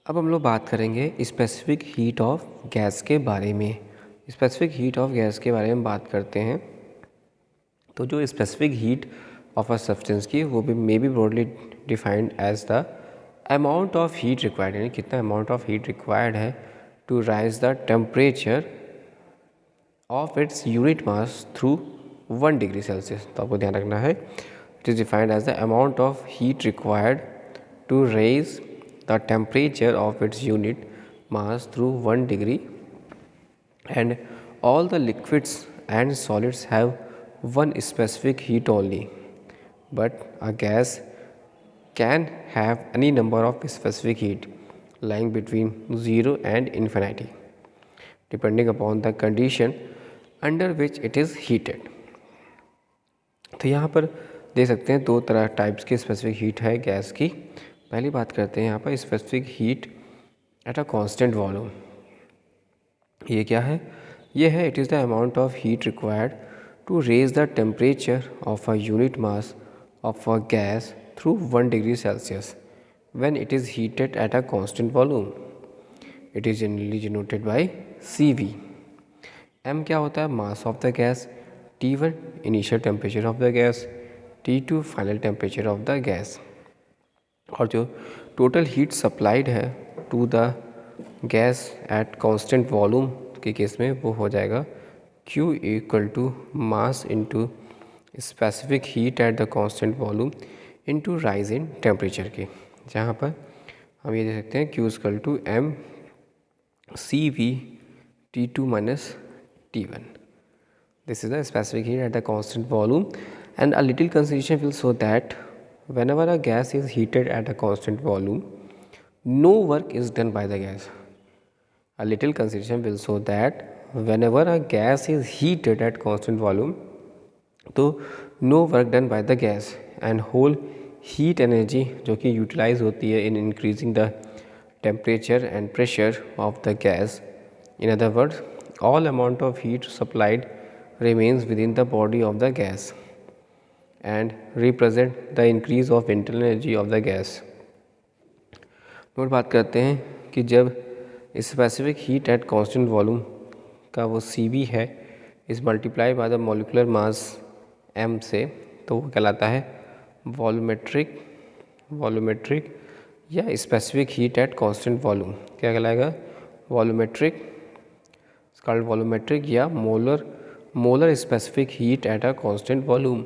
अब हम लोग बात करेंगे स्पेसिफिक हीट ऑफ गैस के बारे में। स्पेसिफिक हीट ऑफ गैस के बारे में बात करते हैं तो जो specific heat of a substance की वो भी may be broadly defined as the amount of heat required, यानी कितना अमाउंट ऑफ हीट रिक्वायर्ड है to raise the temperature of its unit mass through 1 degree Celsius. तो आपको ध्यान रखना है, it is defined as the amount of heat required to raise the temperature of its unit mass through 1 degree, and all the liquids and solids have one specific heat only, but a gas can have any number of specific heat lying between 0 and infinity depending upon the condition under which it is heated। तो यहाँ पर देख सकते हैं दो तरह types की specific heat है गैस की। पहली बात करते हैं यहाँ पर specific heat at a constant volume. ये क्या है? ये है it is the amount of heat required to raise the temperature of a unit mass of a gas through 1 degree Celsius when it is heated at a constant volume. It is generally denoted by CV। M क्या होता है? Mass of the gas, T1 initial temperature of the gas, T2 final temperature of the gas. और जो total heat supplied है to the gas at constant volume के case में वो हो जाएगा Q equal to mass into specific heat at the constant volume into rise in temperature के। जहाँ पर हम ये देख सकते हैं Q equal to M CV T2 minus T1। This is the specific heat at the constant volume, and a little consideration will show that whenever a gas is heated at a constant volume, no work is done by the gas. A little consideration will show that whenever a gas is heated at constant volume, तो no work done by the gas, and whole heat energy जो कि utilize होती है in increasing the temperature and pressure of the gas. In other words, all amount of heat supplied remains within the body of the gas and represent the increase of internal energy of the gas। Note बात करते हैं कि जब specific heat eight constant volume का वो CV है इस multiply by the molecular mass M से, तो वो कहलाता है वॉल्यूमेट्रिक या specific heat eight constant volume. क्या कहलाएगा? वॉल्यूमेट्रिक, कॉल्ड वॉल्यूमेट्रिक या molar specific heat at a constant volume.